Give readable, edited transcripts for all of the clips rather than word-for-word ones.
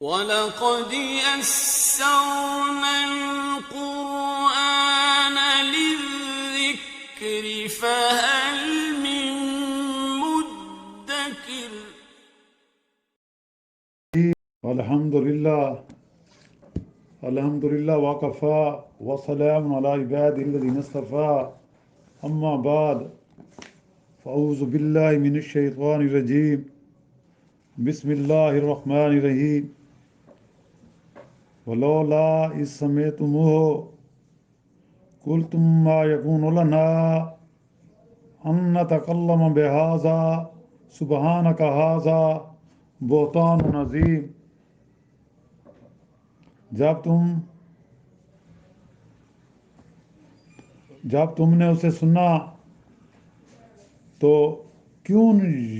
وَلَقَدْ يَسَّرْنَا الْقُرْآنَ لِلذِّكْرِ فَهَلْ مِن مُّدَّكِرٍ الحمدللہ وکفا وسلام علی عباد الذین اصطفیٰ اما بعد فاعوذ باللہ من الشیطان الرجیم بسم اللہ الرحمن الرحیم ولولا اذ سمعتموہ قلتم ما یکون لنا ان نتکلم بہذا سبحانک ھذا بہتان عظیم۔ جب تم نے اسے سنا تو کیوں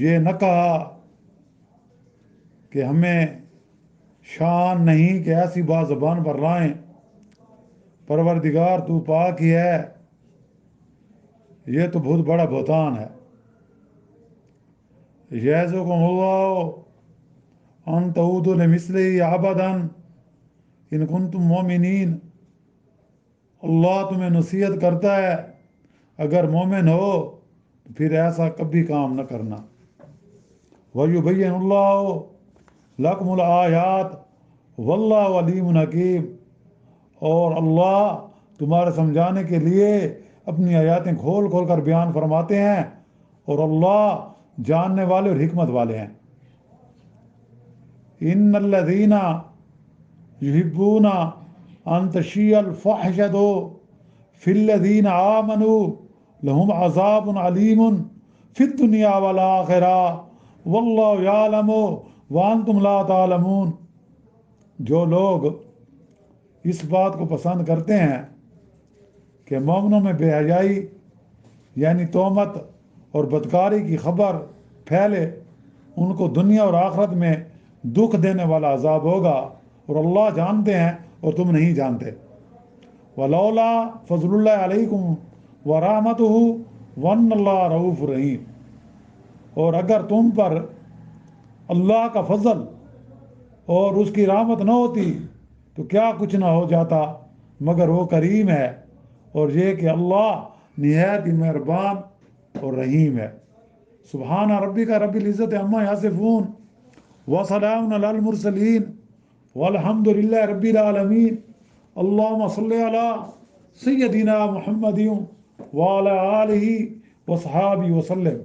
یہ نہ کہا کہ ہمیں شان نہیں کہ ایسی بات زبان پر لائیں، پروردگار تو پاک ہی ہے، یہ تو بہت بڑا بہتان ہے۔ یعظکم اللہ ان تعودوا لمثلہ ابدا ان کنتم مومنین، اللہ تمہیں نصیحت کرتا ہے اگر مومن ہو تو پھر ایسا کبھی کام نہ کرنا۔ وَيُبَيِّنُ اللَّهُ لَكُمُ الْآيَاتِ وَاللَّهُ عَلِيمٌ حَكِيمٌ، اور اللہ تمہارے سمجھانے کے لیے اپنی آیاتیں کھول کھول کر بیان فرماتے ہیں، اور اللہ جاننے والے اور حکمت والے ہیں۔ ان الذین یحبون ان تشیع الفاحشۃ فی الذین آمنوا لہم عذاب علیم فی الدنیا والآخرہ واللہ یعلم وانتم لا تعلمون۔ جو لوگ اس بات کو پسند کرتے ہیں کہ مومنوں میں بے حیائی یعنی تہمت اور بدکاری کی خبر پھیلے، ان کو دنیا اور آخرت میں دکھ دینے والا عذاب ہوگا، اور اللہ جانتے ہیں اور تم نہیں جانتے۔ ولولا فضل اللہ علیکم ورحمتہ وان اللہ رؤوف رحیم، اور اگر تم پر اللہ کا فضل اور اس کی رحمت نہ ہوتی تو کیا کچھ نہ ہو جاتا، مگر وہ کریم ہے، اور یہ کہ اللہ نہایت ہی مہربان اور رحیم ہے۔ سبحان ربک رب العزت عما یصفون وسلام علی المرسلین والحمد للہ رب العالمین۔ اللہم صلی علی سیدنا محمد وعلی آلہ وصحابہ وسلم۔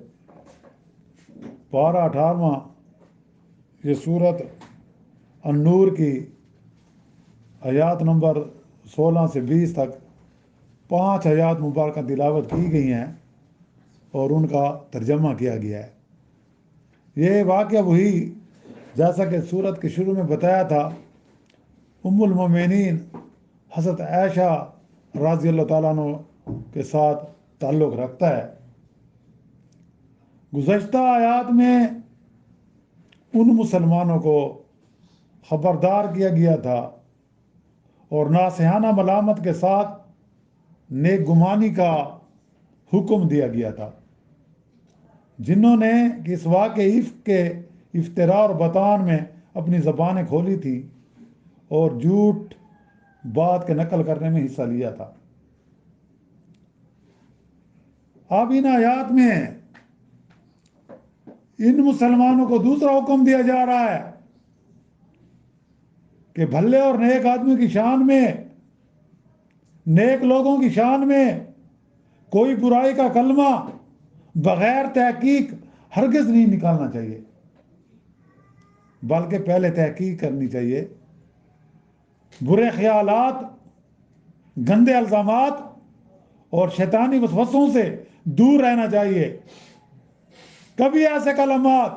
پارہ 18واں، یہ سورت النور کی آیات نمبر 16 سے 20 تک 5 آیات مبارکہ تلاوت کی گئی ہیں اور ان کا ترجمہ کیا گیا ہے۔ یہ واقعہ وہی جیسا کہ سورت کے شروع میں بتایا تھا، ام المومنین حضرت عائشہ رضی اللہ تعالیٰ عنہ کے ساتھ تعلق رکھتا ہے۔ گزشتہ آیات میں ان مسلمانوں کو خبردار کیا گیا تھا اور ناصحانہ ملامت کے ساتھ نیک گمانی کا حکم دیا گیا تھا، جنہوں نے اس واقع عفق کے افطراء اور بطان میں اپنی زبانیں کھولی تھی اور جھوٹ بات کے نقل کرنے میں حصہ لیا تھا۔ اب ان آیات میں ان مسلمانوں کو دوسرا حکم دیا جا رہا ہے کہ بھلے اور نیک آدمی کی شان میں، نیک لوگوں کی شان میں کوئی برائی کا کلمہ بغیر تحقیق ہرگز نہیں نکالنا چاہیے، بلکہ پہلے تحقیق کرنی چاہیے۔ برے خیالات، گندے الزامات اور شیطانی وسوسوں سے دور رہنا چاہیے۔ کبھی ایسے کلمات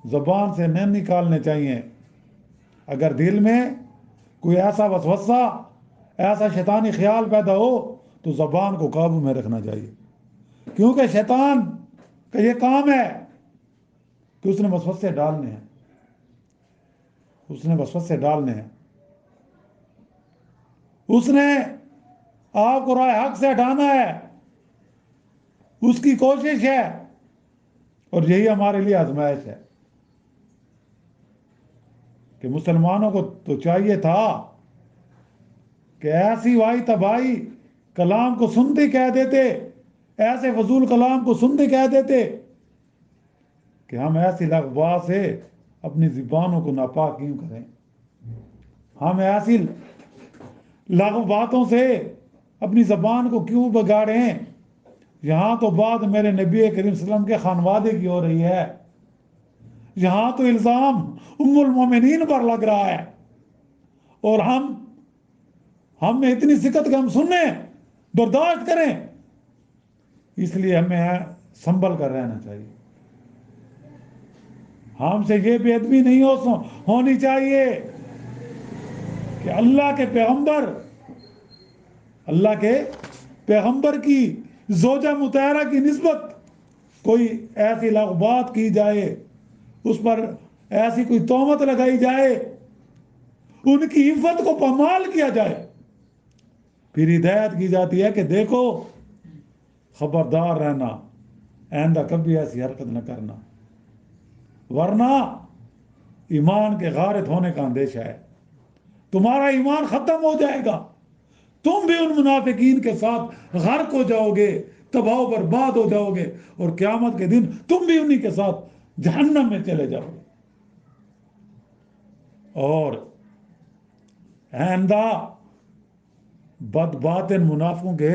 زبان سے نہ نکالنے چاہیے۔ اگر دل میں کوئی ایسا وسوسہ، ایسا شیطانی خیال پیدا ہو تو زبان کو قابو میں رکھنا چاہیے، کیونکہ شیطان کا یہ کام ہے کہ اس نے وسوسے ڈالنے ہیں، اس نے آپ کو راہ حق سے ہٹانا ہے، اس کی کوشش ہے، اور یہی ہمارے لیے آزمائش ہے۔ کہ مسلمانوں کو تو چاہیے تھا کہ ایسی وائی تباہی کلام کو سنتے کہہ دیتے، ایسے فضول کلام کو سنتے کہہ دیتے کہ ہم ایسی لغوات سے اپنی زبانوں کو ناپاک کیوں کریں، ہم ایسی لغو باتوں سے اپنی زبان کو کیوں بگاڑیں۔ یہاں تو بات میرے نبی کریم صلی اللہ علیہ وسلم کے خانوادے کی ہو رہی ہے، یہاں تو الزام ام المومنین پر لگ رہا ہے، اور ہم میں اتنی سکت کہ ہم سنیں، برداشت کریں۔ اس لیے ہمیں سنبھل کر رہنا چاہیے، ہم سے یہ بے ادبی نہیں ہونی چاہیے کہ اللہ کے پیغمبر کی زوجہ مطہرہ کی نسبت کوئی ایسی لغوات کی جائے، اس پر ایسی کوئی تہمت لگائی جائے، ان کی عفت کو پامال کیا جائے، پھر ہدایت کی جاتی ہے کہ دیکھو خبردار رہنا، آئندہ کبھی ایسی حرکت نہ کرنا، ورنہ ایمان کے غارت ہونے کا اندیشہ ہے، تمہارا ایمان ختم ہو جائے گا، تم بھی ان منافقین کے ساتھ غرق ہو جاؤ گے، تباہ و برباد ہو جاؤ گے، اور قیامت کے دن تم بھی انہی کے ساتھ جہنم میں چلے جاؤ گے۔ اور آئندہ بد باطن منافقوں کے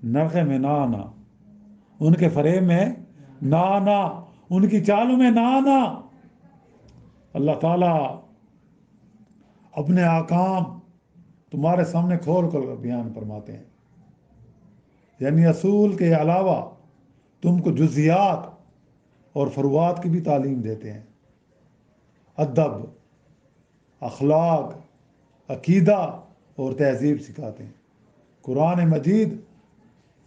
نرخے میں نہ آنا، ان کے فریب میں نہ آنا، ان کی چالوں میں نہ آنا۔ اللہ تعالیٰ اپنے احکام تمہارے سامنے کھول کر بیان فرماتے ہیں، یعنی اصول کے علاوہ تم کو جزیات اور فروعات کی بھی تعلیم دیتے ہیں، ادب، اخلاق، عقیدہ اور تہذیب سکھاتے ہیں۔ قرآن مجید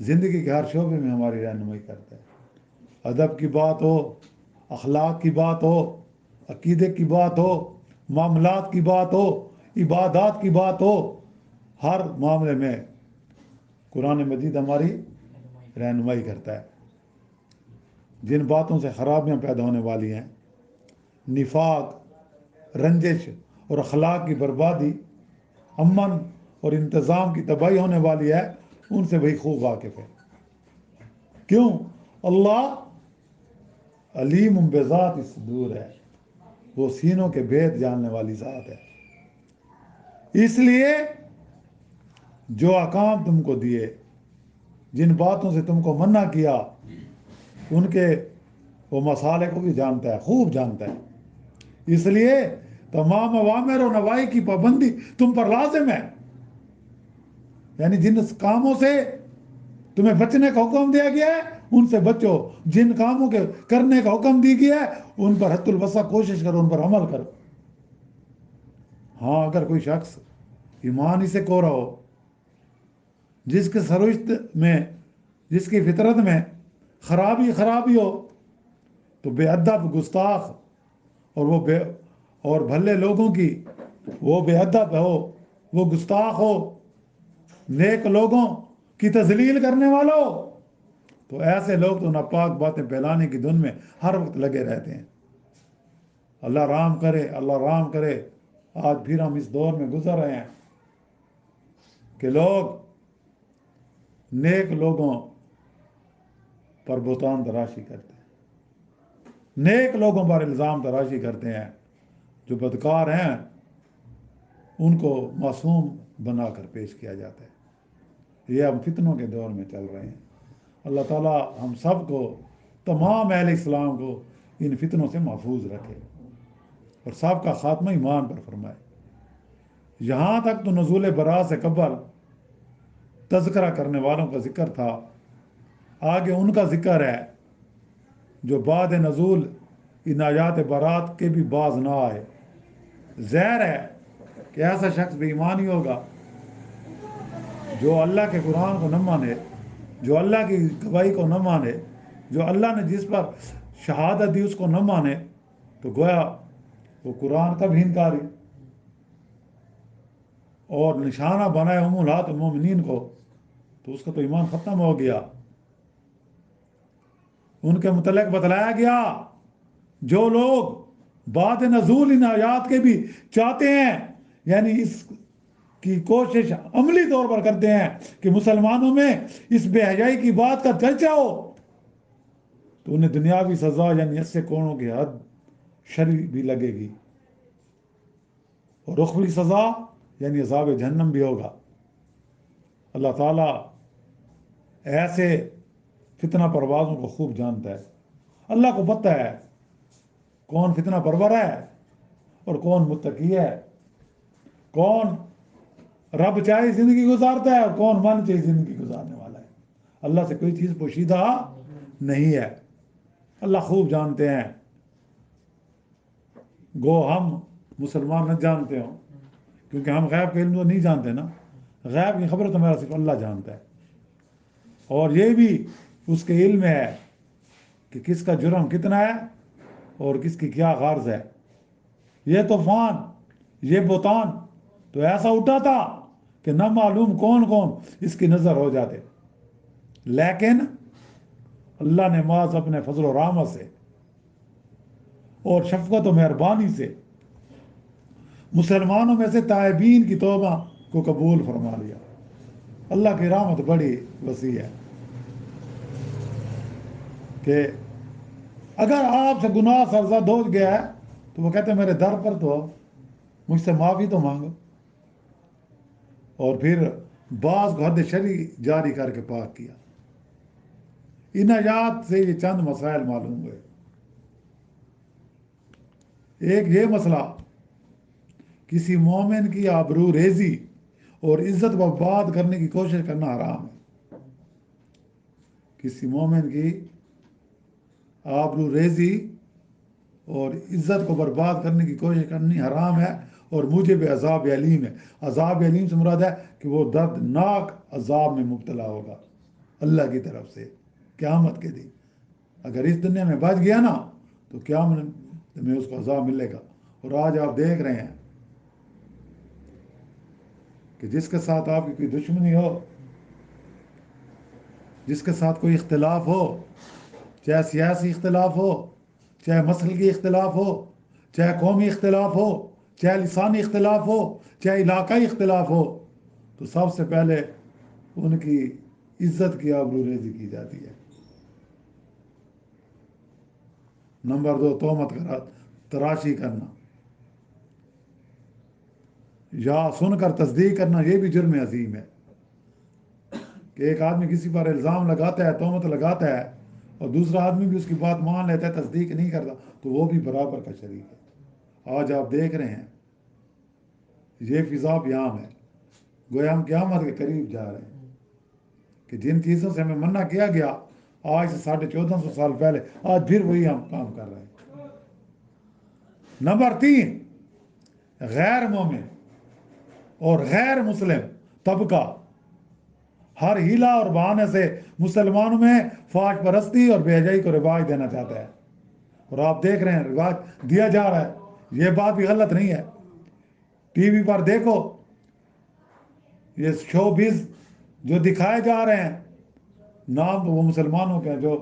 زندگی کے ہر شعبے میں ہماری رہنمائی کرتا ہے، ادب کی بات ہو، اخلاق کی بات ہو، عقیدے کی بات ہو، معاملات کی بات ہو، عبادات کی بات ہو، ہر معاملے میں قرآن مجید ہماری رہنمائی کرتا ہے۔ جن باتوں سے خرابیاں پیدا ہونے والی ہیں، نفاق، رنجش اور اخلاق کی بربادی، امن اور انتظام کی تباہی ہونے والی ہے، ان سے وہی خوب واقف ہے۔ کیوں؟ اللہ علیم بذات الصدور ہے، وہ سینوں کے بھید جاننے والی ذات ہے۔ اس لیے جو احکام تم کو دیے، جن باتوں سے تم کو منع کیا، ان کے وہ مسالے کو بھی جانتا ہے، خوب جانتا ہے۔ اس لیے تمام اوامر و نواہی کی پابندی تم پر لازم ہے، یعنی جن کاموں سے تمہیں بچنے کا حکم دیا گیا ہے ان سے بچو، جن کاموں کے کرنے کا حکم دی گیا ہے ان پر حد الوسع کوشش کرو، ان پر عمل کرو۔ ہاں، اگر کوئی شخص ایمان ہی سے کوڑا ہو، جس کے سرشت میں، جس کی فطرت میں خرابی ہو، تو بے ادب، گستاخ اور بھلے لوگوں کی وہ بے ادب ہو، وہ گستاخ ہو، نیک لوگوں کی تذلیل کرنے والا ہو، تو ایسے لوگ تو ناپاک باتیں پھیلانے کی دھن میں ہر وقت لگے رہتے ہیں۔ اللہ رحم کرے، اللہ رحم کرے۔ آج پھر ہم اس دور میں گزر رہے ہیں کہ لوگ نیک لوگوں پر بہتان تراشی کرتے ہیں، نیک لوگوں پر الزام تراشی کرتے ہیں، جو بدکار ہیں ان کو معصوم بنا کر پیش کیا جاتا ہے۔ یہ ہم فتنوں کے دور میں چل رہے ہیں۔ اللہ تعالیٰ ہم سب کو، تمام اہل اسلام کو ان فتنوں سے محفوظ رکھے اور سب کا خاتمہ ایمان پر فرمائے۔ یہاں تک تو نزول برات سے قبل تذکرہ کرنے والوں کا ذکر تھا، آگے ان کا ذکر ہے جو بعد نزول ان آیات برات کے بھی باز نہ آئے۔ ظاہر ہے کہ ایسا شخص بے ایمان ہی ہوگا جو اللہ کے قرآن کو نہ مانے، جو اللہ کی گواہی کو نہ مانے، جو اللہ نے جس پر شہادت دی اس کو نہ مانے، تو گویا وہ قرآن کا بھی انکاری اور نشانہ بنائے امہات المومنین کو، تو اس کا تو ایمان ختم ہو گیا۔ ان کے متعلق بتلایا گیا جو لوگ بعد نزول ان آیات کے بھی چاہتے ہیں، یعنی اس کی کوشش عملی طور پر کرتے ہیں کہ مسلمانوں میں اس بے حیائی کی بات کا چرچا ہو، تو انہیں دنیاوی سزا یعنی اس سے کونوں کی حد شرعی بھی لگے گی، اور اخروی سزا یعنی عذاب جہنم بھی ہوگا۔ اللہ تعالیٰ ایسے فتنہ پروازوں کو خوب جانتا ہے۔ اللہ کو پتہ ہے کون فتنہ پرور ہے اور کون متقی ہے، کون رب چاہے زندگی گزارتا ہے اور کون من چاہے زندگی گزارنے والا ہے۔ اللہ سے کوئی چیز پوشیدہ نہیں ہے، اللہ خوب جانتے ہیں۔ گو ہم مسلمان نہ جانتے ہوں، کیونکہ ہم غیب کے علم تو نہیں جانتے نا، غیب کی خبر تو میرا صرف اللہ جانتا ہے، اور یہ بھی اس کے علم ہے کہ کس کا جرم کتنا ہے اور کس کی کیا غرض ہے۔ یہ طوفان، یہ بہتان تو ایسا اٹھا تھا کہ نہ معلوم کون کون اس کی نظر ہو جاتے، لیکن اللہ نے محض اپنے فضل و رحمت سے اور شفقت و مہربانی سے مسلمانوں میں سے تائبین کی توبہ کو قبول فرما لیا۔ اللہ کی رحمت بڑی وسیع ہے کہ اگر آپ سے گناہ سرزد ہو گیا ہے تو وہ کہتے ہیں میرے در پر تو مجھ سے معافی تو مانگو، اور پھر بعض کو حد شرعی جاری کر کے پاک کیا۔ ان آیات سے یہ چند مسائل معلوم ہوئے۔ ایک یہ مسئلہ، کسی مومن کی آبرو ریزی اور عزت برباد کرنے کی کوشش کرنا حرام ہے۔ کسی مومن کی آبرو ریزی اور عزت کو برباد کرنے کی کوشش کرنی حرام ہے اور موجب عذاب علیم ہے۔ عذاب علیم سے مراد ہے کہ وہ دردناک عذاب میں مبتلا ہوگا اللہ کی طرف سے قیامت کے دن۔ اگر اس دنیا میں بچ گیا نا تو قیامت میں اس کو عذاب ملے گا۔ اور آج آپ دیکھ رہے ہیں کہ جس کے ساتھ آپ کی کوئی دشمنی ہو، جس کے ساتھ کوئی اختلاف ہو، چاہے سیاسی اختلاف ہو، چاہے مسلکی اختلاف ہو، چاہے قومی اختلاف ہو، چاہے لسانی اختلاف ہو، چاہے علاقائی اختلاف ہو، تو سب سے پہلے ان کی عزت کی آبرو ریزی کی جاتی ہے۔ نمبر 2، تہمت تراشی کرنا یا سن کر تصدیق کرنا، یہ بھی جرم عظیم ہے کہ ایک آدمی کسی پر الزام لگاتا ہے، تہمت لگاتا ہے، اور دوسرا آدمی بھی اس کی بات مان لیتا ہے، تصدیق نہیں کرتا، تو وہ بھی برابر کا شریک ہے۔ آج آپ دیکھ رہے ہیں یہ فضا بھی عام ہے، گویا ہم قیامت کے قریب جا رہے ہیں کہ جن چیزوں سے ہمیں منع کیا گیا آج سے 1450 سال پہلے، آج پھر وہی ہم کام کر رہے ہیں۔ نمبر 3، غیر مومن اور غیر مسلم طبقہ ہر ہیلا اور بہانے سے مسلمانوں میں فحش پرستی اور بے حیائی کو رواج دینا چاہتا ہے، اور آپ دیکھ رہے ہیں رواج دیا جا رہا ہے۔ یہ بات بھی غلط نہیں ہے، ٹی وی پر دیکھو یہ شوبز جو دکھائے جا رہے ہیں، نام تو وہ مسلمانوں کے ہیں، جو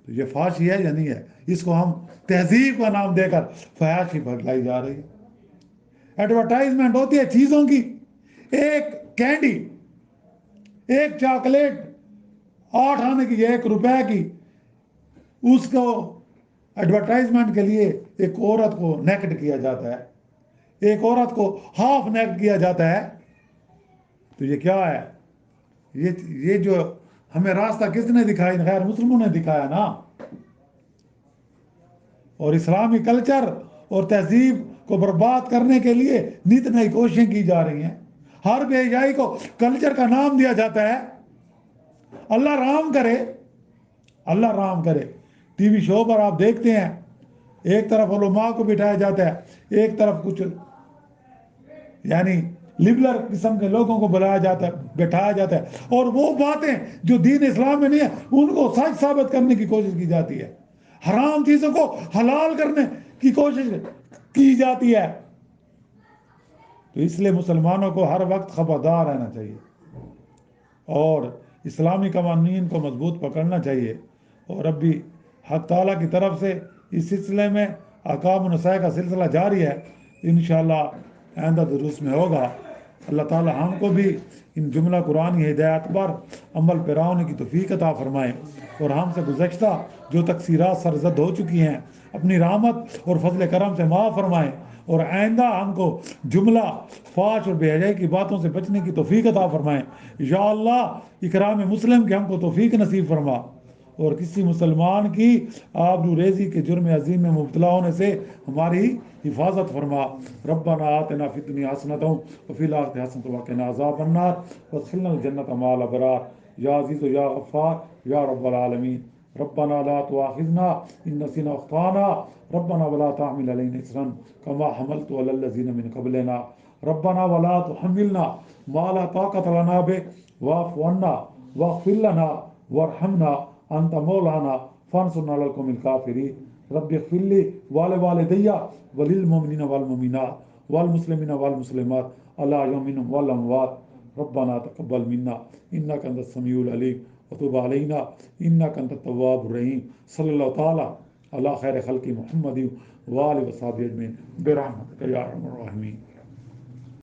تو یہ فحاشی ہے یا نہیں ہے؟ اس کو ہم تہذیب کا نام دے کر فحاشی پھیلائی جا رہی ہے۔ ایڈورٹائزمنٹ ہوتی ہے چیزوں کی، ایک کینڈی، ایک چاکلیٹ 8 آنے کی، 1 روپے کی، اس کو ایڈورٹائزمنٹ کے لیے ایک عورت کو نیکڈ کیا جاتا ہے، ایک عورت کو ہاف نیکڈ کیا جاتا ہے۔ تو یہ کیا ہے؟ یہ جو ہمیں راستہ کس نے دکھایا؟ غیر مسلموں نے دکھایا نا۔ اور اسلامی کلچر اور تہذیب کو برباد کرنے کے لیے نت نئی کوششیں کی جا رہی ہیں۔ ہر بے حیائی کو کلچر کا نام دیا جاتا ہے۔ اللہ رحم کرے، اللہ رحم کرے، ٹی وی شو پر آپ دیکھتے ہیں ایک طرف علماء کو بٹھایا جاتا ہے، ایک طرف کچھ یعنی لبرل قسم کے لوگوں کو بلایا جاتا ہے، بٹھایا جاتا ہے، اور وہ باتیں جو دین اسلام میں نہیں ہیں ان کو سچ ثابت کرنے کی کوشش کی جاتی ہے، حرام چیزوں کو حلال کرنے کی کوشش کی جاتی ہے۔ تو اس لیے مسلمانوں کو ہر وقت خبردار رہنا چاہیے اور اسلامی قوانین کو مضبوط پکڑنا چاہیے، اور اب بھی حق تعالیٰ کی طرف سے اس سلسلے میں احکام و نصائح کا سلسلہ جاری ہے، انشاءاللہ آئندہ دروس میں ہوگا۔ اللہ تعالی ہم کو بھی ان جملہ قرآنی ہدایات پر عمل پیرا ہونے کی توفیق عطا فرمائے، اور ہم سے گزشتہ جو تقصیرات سرزد ہو چکی ہیں اپنی رحمت اور فضل کرم سے معاف فرمائے، اور آئندہ ہم کو جملہ فحش اور بے حیائی کی باتوں سے بچنے کی توفیق عطا فرمائے۔ یا اللہ اکرام مسلم کے ہم کو توفیق نصیب فرما، اور کسی مسلمان کی آبرو ریزی کے جرم عظیم میں مبتلا ہونے سے ہماری حفاظت فرما۔ ربنا آتنا فی الدنیا حسنۃ وفی الآخرۃ حسنۃ وقنا عذاب النار وادخلنا الجنۃ مع الابرار یا عزیز یا غفار یا رب العالمین۔ ربنا لا تؤاخذنا ان نسینا واخطانا ربنا ولا تحمل علينا اصرا كما حملت على الذين من قبلنا ربنا ولا تحملنا ما لا طاقة لنا به واعف عنا واغفر لنا وارحمنا انت مولانا فانصرنا على القوم الكافرين رب اغفر لي ولوالدي وللمؤمنين والمؤمنات والمسلمين والمسلمات الاحياء منهم والاموات ربنا تقبل منا انك انت السميع العليم وتب علينا انك انت التواب الرحيم صلی اللہ تعالی علی خیر خلق محمد وآلہ وصحبہ اجمعین برحمتک یا ارحم الراحمین۔